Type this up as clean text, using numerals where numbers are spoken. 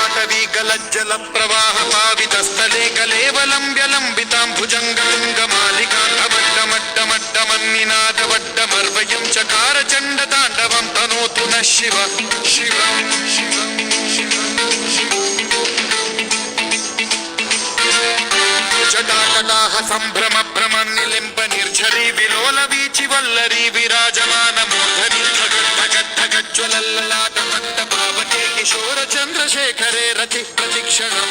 పాటవీ గలజ్జల ప్రవాహ పావితస్థలే కలేవలంబ్యలంబితాం భుజంగతుంగమాలికాంతమడ్డమడ్డమడ్డమన్నినాదవడ్డమర్వయం చకార చండ తాండవం తనోతు న శివ శివం శివం జటాకటాహ సంభ్రమ భ్రమ నిలింప నిర్ఝరీ విలోల వీచి వల్లరీ విరాజమాన మూర్ధని జ్వలల్లలాట మంట పావకే కిశోర చంద్రశేఖరే రతి ప్రతిక్షణం